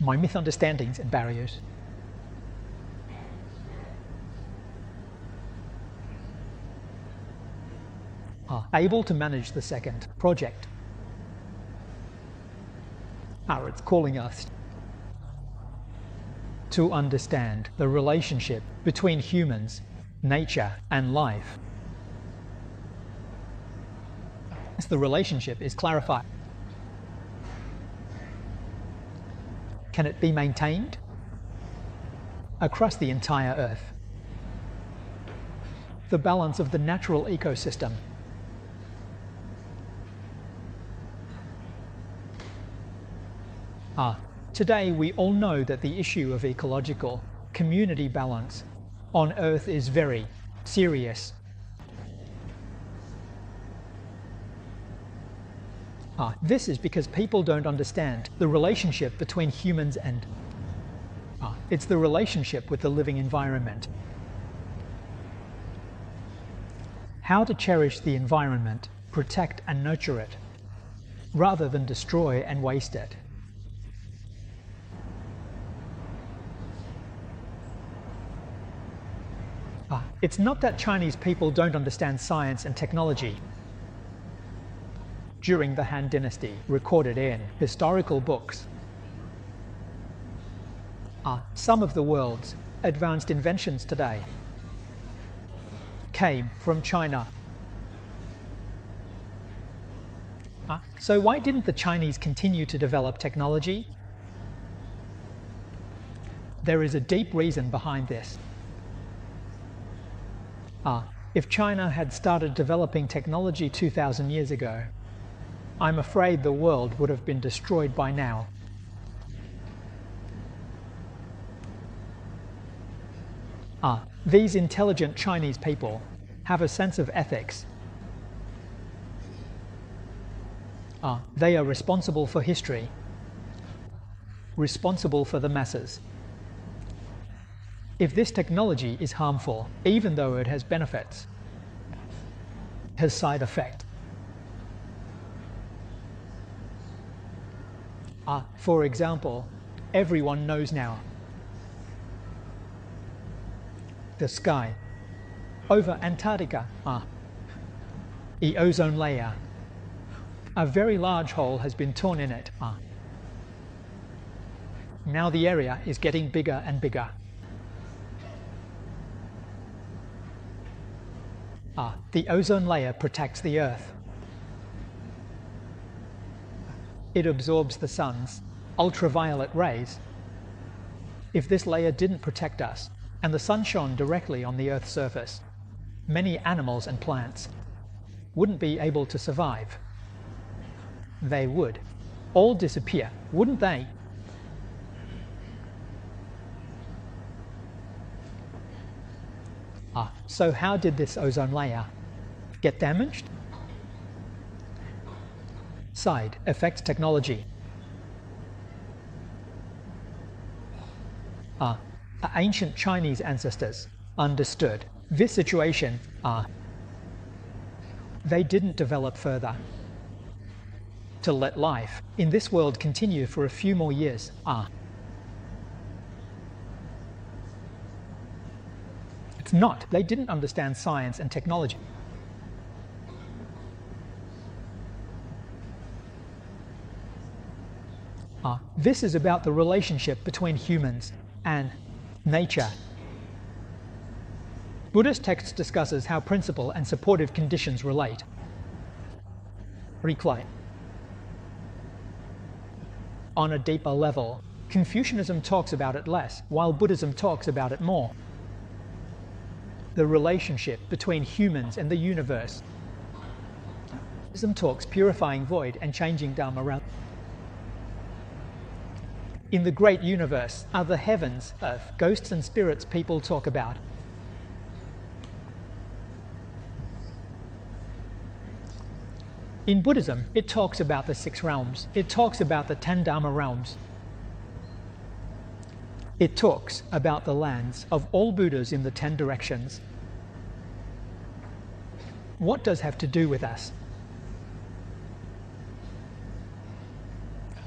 my misunderstandings and barriers. Able to manage the second project. It's calling us to understand the relationship between humans, nature, and life. As the relationship is clarified, can it be maintained across the entire Earth? The balance of the natural ecosystem. Today we all know that the issue of ecological community balance on Earth is very serious. This is because people don't understand the relationship between humans and it's the relationship with the living environment. How to cherish the environment, protect and nurture it, rather than destroy and waste it. It's not that Chinese people don't understand science and technology. During the Han Dynasty, recorded in historical books, some of the world's advanced inventions today came from China. So why didn't the Chinese continue to develop technology? There is a deep reason behind this. If China had started developing technology 2,000 years ago, I'm afraid the world would have been destroyed by now. These intelligent Chinese people have a sense of ethics. They are responsible for history, responsible for the masses. If this technology is harmful, even though it has benefits, it has side effects. For example, everyone knows now the sky over Antarctica, the ozone layer, a very large hole has been torn in it. Now the area is getting bigger and bigger. The ozone layer protects the Earth. It absorbs the sun's ultraviolet rays. If this layer didn't protect us, and the sun shone directly on the Earth's surface, many animals and plants wouldn't be able to survive. They would all disappear, wouldn't they? So how did this ozone layer get damaged? Side effect technology. Ancient Chinese ancestors understood this situation. They didn't develop further to let life in this world continue for a few more years. It's not. They didn't understand science and technology. This is about the relationship between humans and nature. Buddhist text discusses how principle and supportive conditions relate. Recline. On a deeper level, Confucianism talks about it less, while Buddhism talks about it more. The relationship between humans and the universe. Buddhism talks purifying void and changing Dharma around. In the great universe are the heavens, earth, ghosts and spirits people talk about. In Buddhism, it talks about the 6 realms. It talks about the 10 Dharma realms. It talks about the lands of all Buddhas in the 10 directions. What does have to do with us?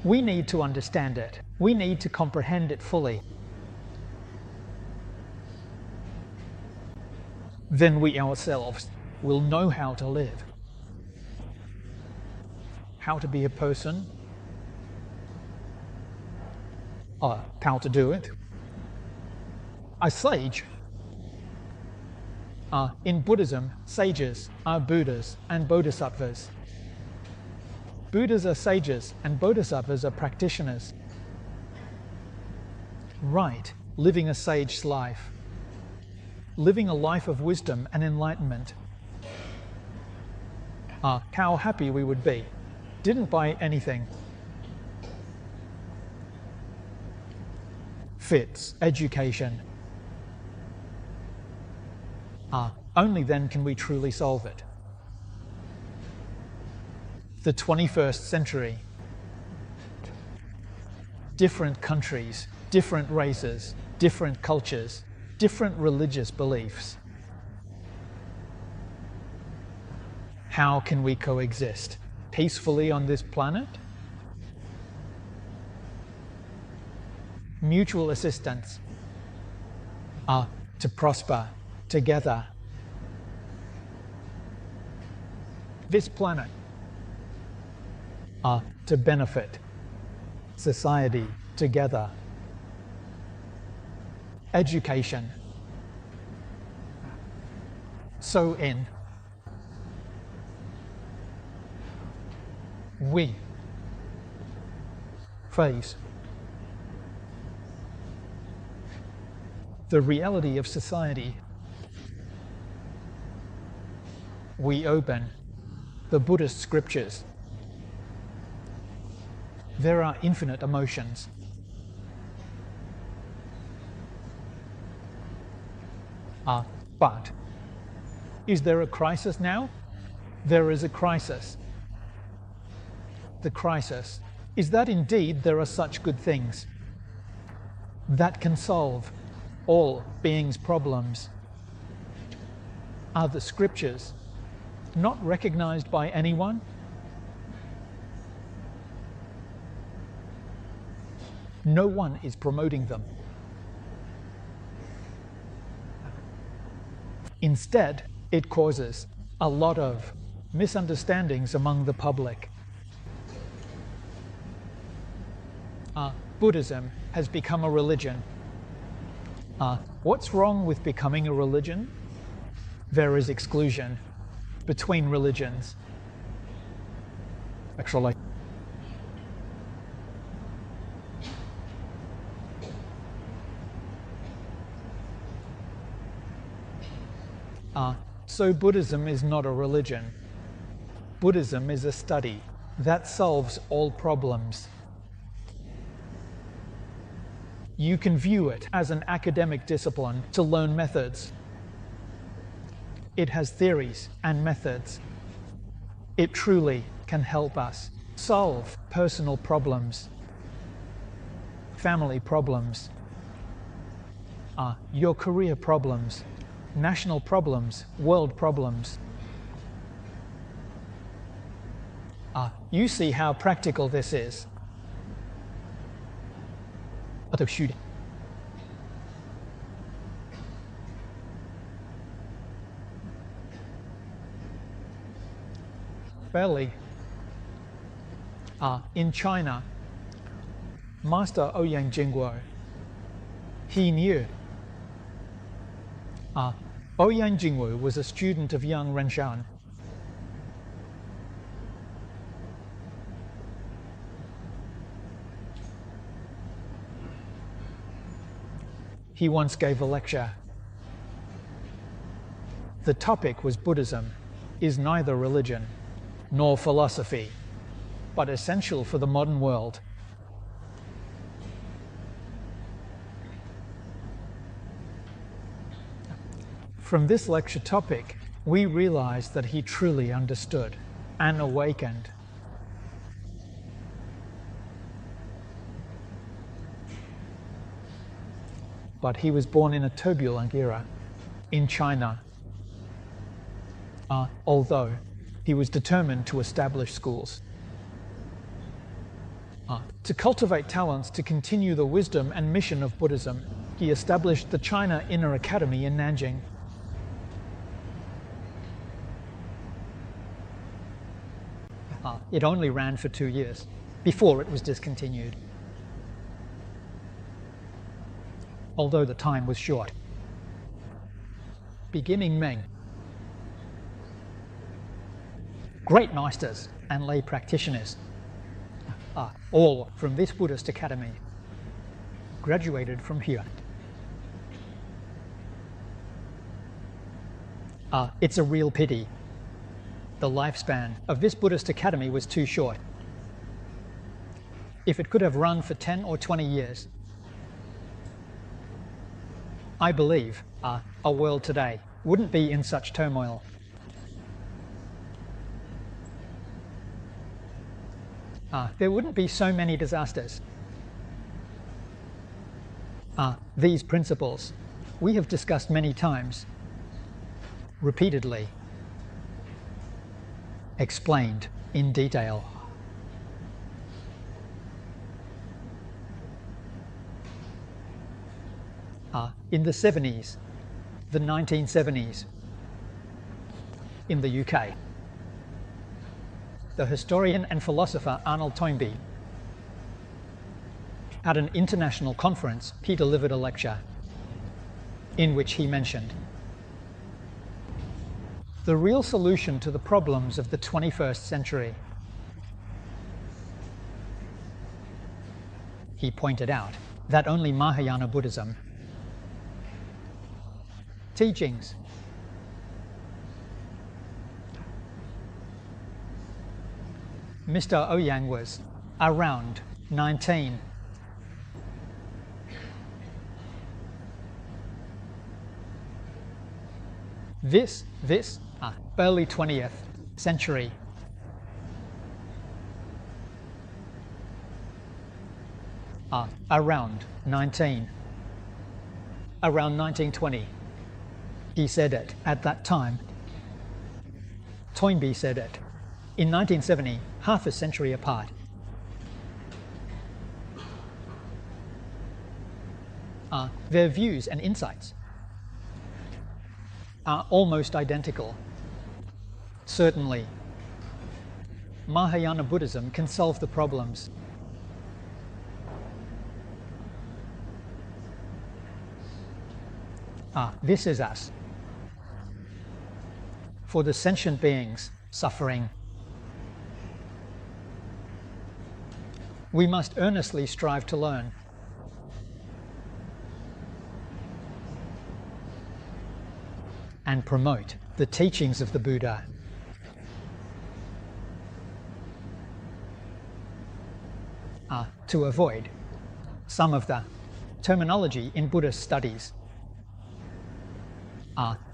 We need to understand it. We need to comprehend it fully. Then we ourselves will know how to live. How to be a person, how to do it. A sage. In Buddhism, sages are Buddhas and Bodhisattvas. Buddhas are sages and Bodhisattvas are practitioners. Right, living a sage's life. Living a life of wisdom and enlightenment. How happy we would be. Didn't buy anything. Fits, education. Only then can we truly solve it. The 21st century. Different countries, different races, different cultures, different religious beliefs. How can we coexist peacefully on this planet? Mutual assistance. To prosper together. This planet. To benefit society together. Education. So in we face the reality of society. We open the Buddhist scriptures. There are infinite emotions. But is there a crisis now? There is a crisis. The crisis is that indeed there are such good things that can solve all beings' problems. Are the scriptures not recognized by anyone? No one is promoting them. Instead, it causes a lot of misunderstandings among the public. Buddhism has become a religion. What's wrong with becoming a religion? There is exclusion between religions. Actually, so Buddhism is not a religion. Buddhism is a study that solves all problems. You can view it as an academic discipline to learn methods. It has theories and methods. It truly can help us solve personal problems, family problems, your career problems, national problems, world problems. You see how practical this is. Shooting. Belly. In China, Master Ouyang Jingguo, he knew. Ouyang Jingguo was a student of Yang Renshan. He once gave a lecture. The topic was Buddhism is neither religion nor philosophy, but essential for the modern world. From this lecture topic, we realized that he truly understood and awakened. But he was born in a turbulent era in China, although he was determined to establish schools. To cultivate talents to continue the wisdom and mission of Buddhism, he established the China Inner Academy in Nanjing. It only ran for 2 years before it was discontinued, although the time was short. Beginning Ming. Great masters and lay practitioners, all from this Buddhist academy, graduated from here. It's a real pity. The lifespan of this Buddhist academy was too short. If it could have run for 10 or 20 years, I believe our world today wouldn't be in such turmoil. There wouldn't be so many disasters. These principles we have discussed many times, repeatedly, explained in detail. In the 70s, the 1970s, in the UK, the historian and philosopher Arnold Toynbee, at an international conference, he delivered a lecture in which he mentioned the real solution to the problems of the 21st century. He pointed out that only Mahayana Buddhism teachings Mr. Ouyang was around 19. This early 20th century around 1920. He said it at that time. Toynbee said it in 1970, half a century apart. Their views and insights are almost identical. Certainly, Mahayana Buddhism can solve the problems. This is us. For the sentient beings suffering, we must earnestly strive to learn. And promote the teachings of the Buddha. To avoid some of the terminology in Buddhist studies.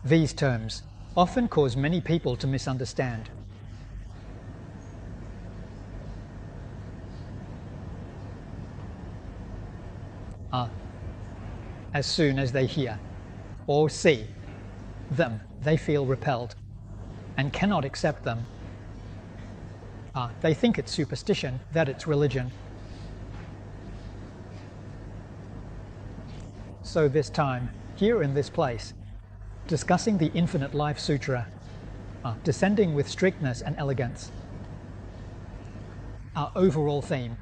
These terms often cause many people to misunderstand. As soon as they hear or see them, they feel repelled and cannot accept them. They think it's superstition, that it's religion. So this time, here in this place, discussing the Infinite Life Sutra, descending with strictness and elegance, our overall theme,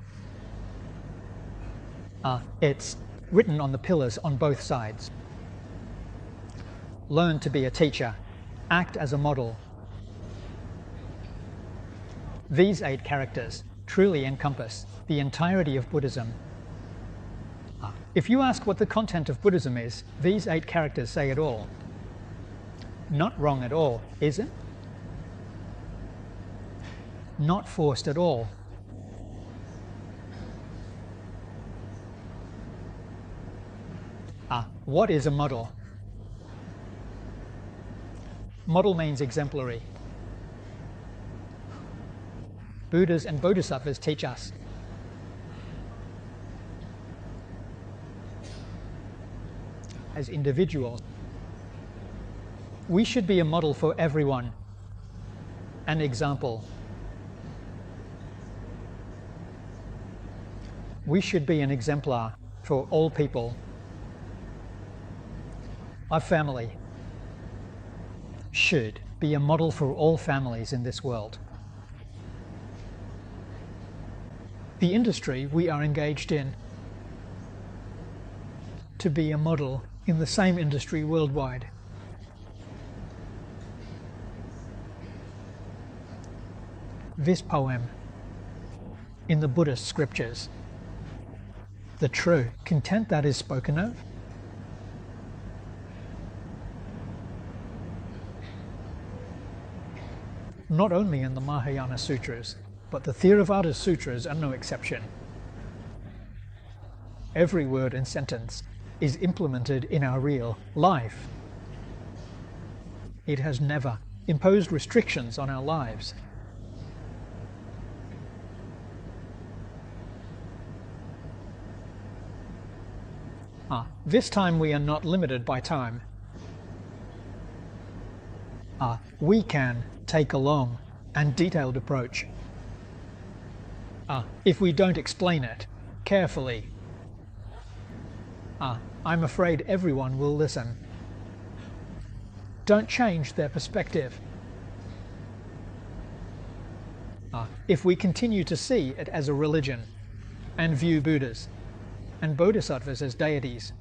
it's written on the pillars on both sides. Learn to be a teacher, act as a model. These 8 characters truly encompass the entirety of Buddhism. If you ask what the content of Buddhism is, these 8 characters say it all. Not wrong at all, is it? Not forced at all. What is a model? Model means exemplary. Buddhas and Bodhisattvas teach us. As individuals, we should be a model for everyone, an example. We should be an exemplar for all people. Our family should be a model for all families in this world. The industry we are engaged in to be a model in the same industry worldwide. This poem in the Buddhist scriptures, the true content that is spoken of, not only in the Mahayana Sutras, but the Theravada Sutras are no exception. Every word and sentence is implemented in our real life. It has never imposed restrictions on our lives. This time we are not limited by time. We can take a long and detailed approach. If we don't explain it carefully, I'm afraid everyone will listen. Don't change their perspective. If we continue to see it as a religion and view Buddhas and Bodhisattvas as deities,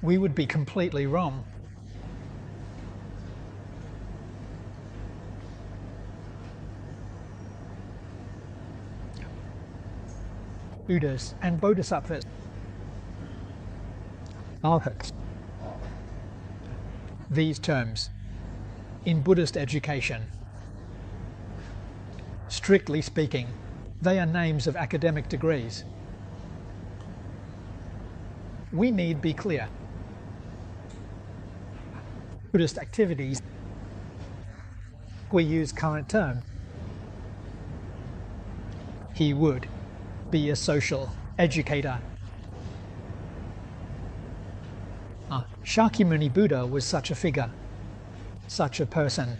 we would be completely wrong. Buddhas and Bodhisattvas, arhats. These terms, in Buddhist education, strictly speaking, they are names of academic degrees. We need be clear. Buddhist activities, we use current term. He would be a social educator. Shakyamuni Buddha was such a figure, such a person.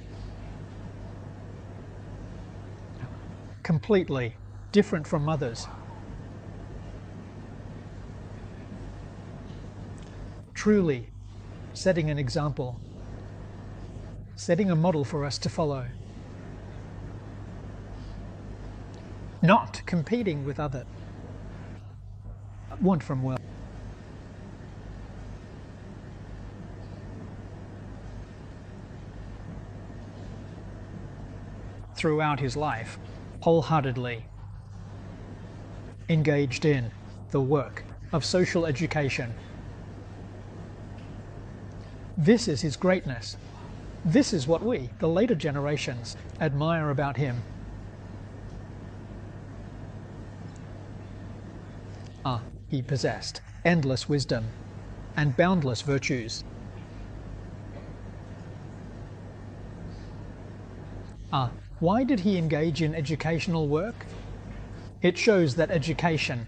Completely different from others. Truly setting an example, setting a model for us to follow. Not competing with others. Want from world. Throughout his life, wholeheartedly engaged in the work of social education. This is his greatness. This is what we, the later generations, admire about him. He possessed endless wisdom and boundless virtues. Why did he engage in educational work? It shows that education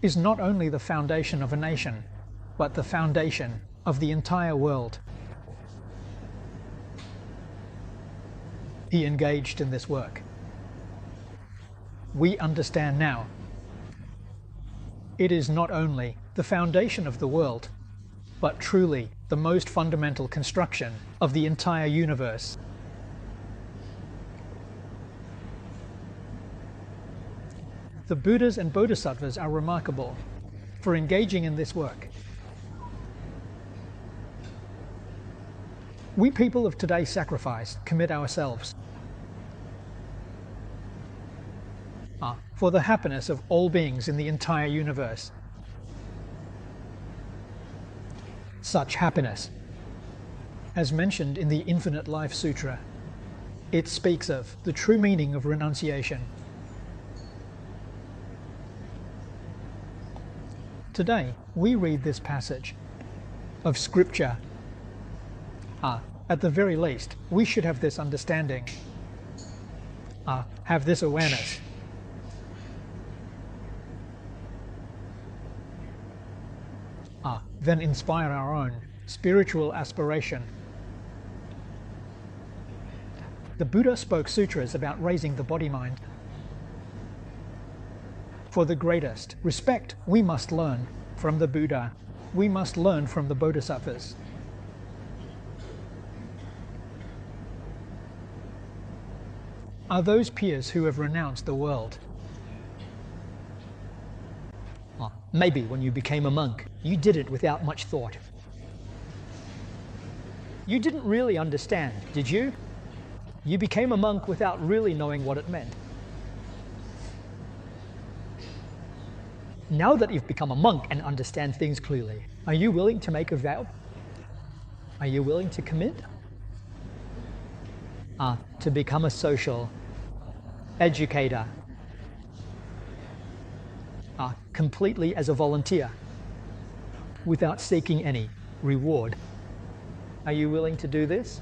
is not only the foundation of a nation, but the foundation of the entire world. He engaged in this work. We understand now it is not only the foundation of the world, but truly the most fundamental construction of the entire universe. The Buddhas and Bodhisattvas are remarkable for engaging in this work. We people of today's sacrifice commit ourselves for the happiness of all beings in the entire universe. Such happiness, as mentioned in the Infinite Life Sutra, it speaks of the true meaning of renunciation. Today, we read this passage of scripture. At the very least, we should have this understanding, have this awareness. Then inspire our own spiritual aspiration. The Buddha spoke sutras about raising the body-mind. for the greatest respect, we must learn from the Buddha. We must learn from the Bodhisattvas. Are those peers who have renounced the world? Maybe when you became a monk, you did it without much thought. You didn't really understand, did you? You became a monk without really knowing what it meant. Now that you've become a monk and understand things clearly, are you willing to make a vow? Are you willing to commit? To become a social educator, completely as a volunteer, without seeking any reward. Are you willing to do this?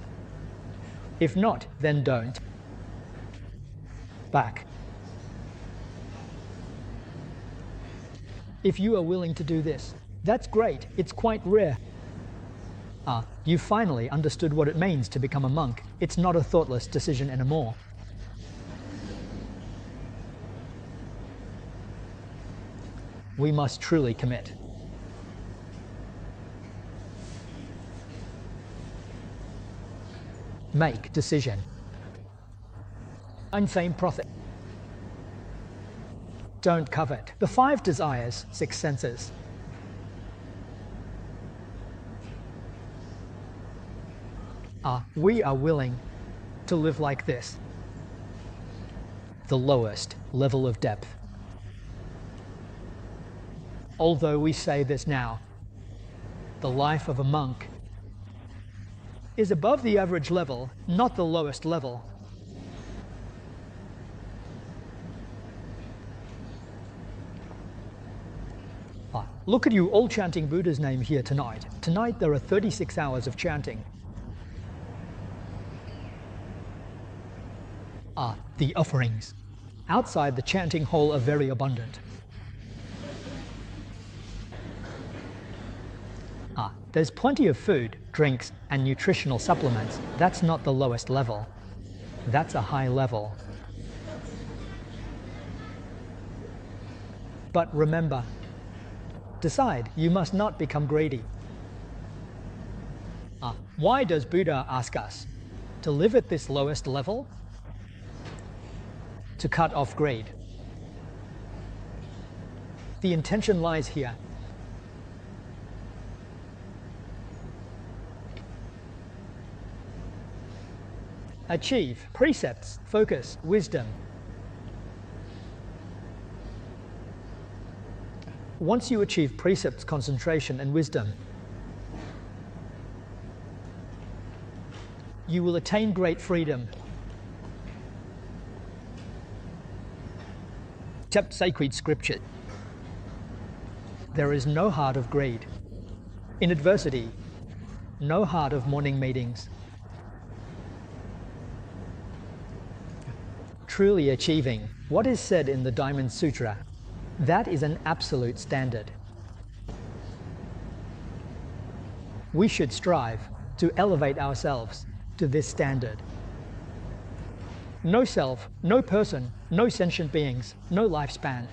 If not, then don't. Back. If you are willing to do this, that's great. It's quite rare. You finally understood what it means to become a monk. It's not a thoughtless decision anymore. We must truly commit. Make decision. Unfeigned profit. Don't covet. The 5 desires, 6 senses. We are willing to live like this. The lowest level of depth. Although we say this now, the life of a monk is above the average level, not the lowest level. Look at you all chanting Buddha's name here tonight. Tonight there are 36 hours of chanting. The offerings outside the chanting hall are very abundant. There's plenty of food, drinks, and nutritional supplements. That's not the lowest level. That's a high level. But remember, decide, you must not become greedy. Why does Buddha ask us to live at this lowest level? To cut off greed. The intention lies here. Achieve precepts, focus, wisdom. Once you achieve precepts, concentration, and wisdom, you will attain great freedom. Accept sacred scripture. There is no heart of greed. In adversity, no heart of morning meetings. Truly achieving what is said in the Diamond Sutra, that is an absolute standard. We should strive to elevate ourselves to this standard. No self, no person, no sentient beings, no lifespan.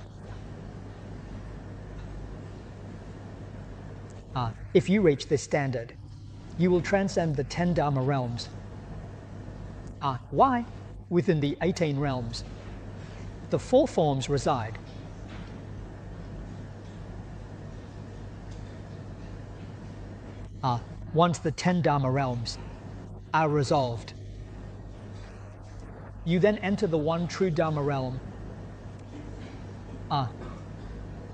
If you reach this standard, you will transcend the 10 Dharma realms. Why? Within the 18 realms, the 4 forms reside. Once the 10 Dharma realms are resolved, you then enter the one true Dharma realm.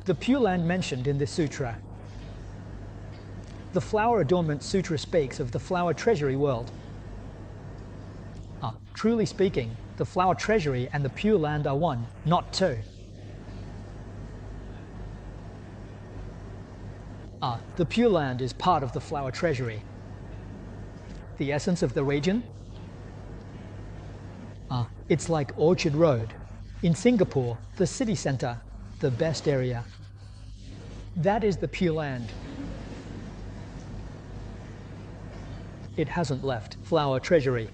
The Pure Land mentioned in this sutra. The Flower Adornment Sutra speaks of the flower treasury world. Truly speaking, the flower treasury and the Pure Land are one, not two. The Pure Land is part of the flower treasury. The essence of the region? It's like Orchard Road. In Singapore, the city center, the best area. That is the Pure Land. It hasn't left flower treasury.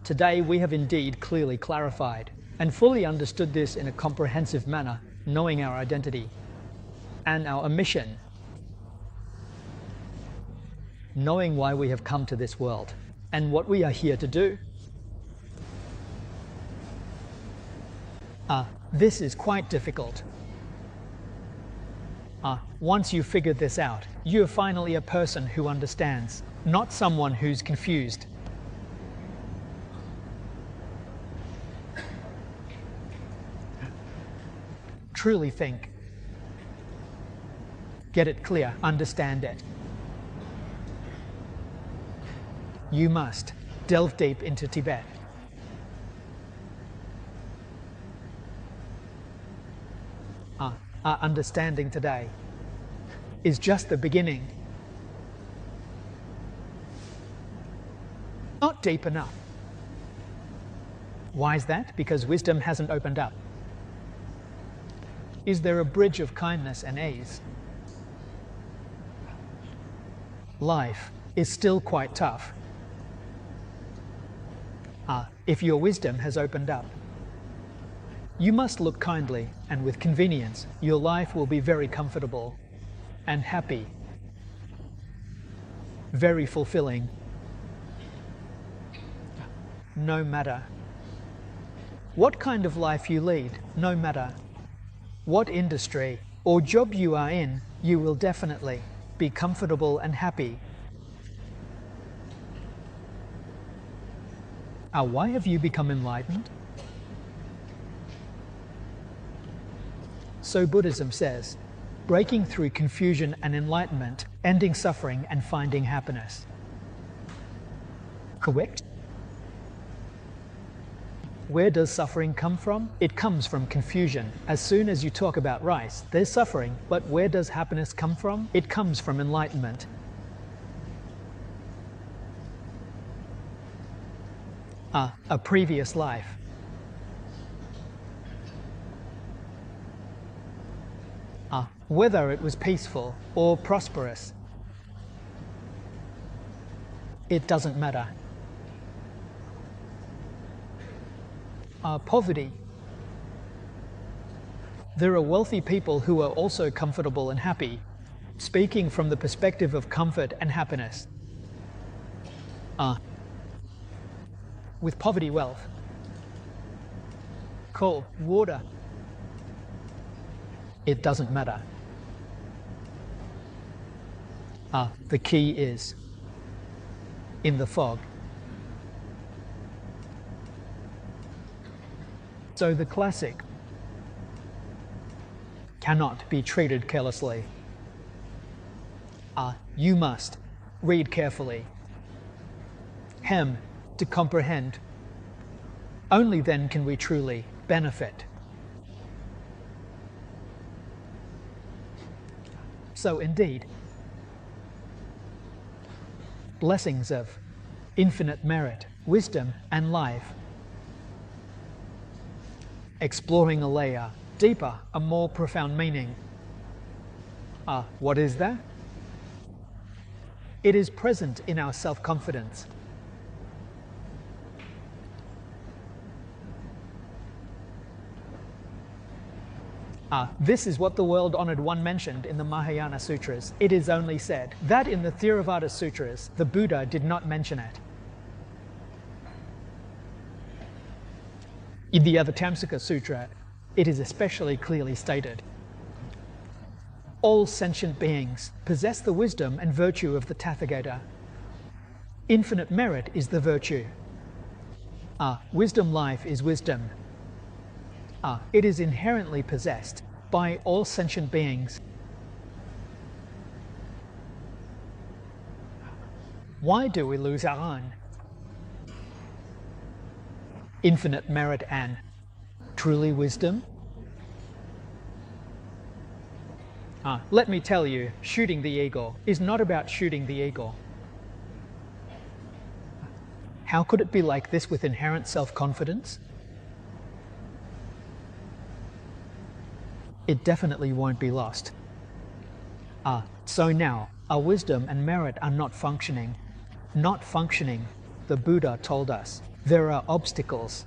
Today we have indeed clearly clarified and fully understood this in a comprehensive manner, knowing our identity and our mission, knowing why we have come to this world and what we are here to do. This is quite difficult. Once you've figured this out, you're finally a person who understands, not someone who's confused. Truly think. Get it clear, understand it. You must delve deep into Tibet. Our understanding today is just the beginning. Not deep enough. Why is that? Because wisdom hasn't opened up. Is there a bridge of kindness and ease? Life is still quite tough. If your wisdom has opened up, you must look kindly, and with convenience, your life will be very comfortable and happy, very fulfilling, no matter what kind of life you lead, no matter what industry or job you are in, you will definitely be comfortable and happy. Why have you become enlightened? So Buddhism says, breaking through confusion and enlightenment, ending suffering and finding happiness. Correct? Where does suffering come from? It comes from confusion. As soon as you talk about rice, there's suffering, but where does happiness come from? It comes from enlightenment. A previous life. Whether it was peaceful or prosperous, it doesn't matter. Poverty. There are wealthy people who are also comfortable and happy, speaking from the perspective of comfort and happiness. With poverty, wealth. Coal, water. It doesn't matter. The key is in the fog. So the classic cannot be treated carelessly. You must read carefully, hem to comprehend. Only then can we truly benefit. So indeed, blessings of infinite merit, wisdom and life, exploring a layer deeper, a more profound meaning. What is that? It is present in our self-confidence. This is what the world-honored one mentioned in the Mahayana Sutras. It is only said that in the Theravada Sutras, the Buddha did not mention it. In the Avatamsaka Sutra, it is especially clearly stated. All sentient beings possess the wisdom and virtue of the Tathagata. Infinite merit is the virtue. Wisdom life is wisdom. It is inherently possessed by all sentient beings. Why do we lose our own? Infinite merit and truly wisdom? Let me tell you, shooting the eagle is not about shooting the eagle. How could it be like this with inherent self-confidence? It definitely won't be lost. So now, our wisdom and merit are not functioning. Not functioning, the Buddha told us. There are obstacles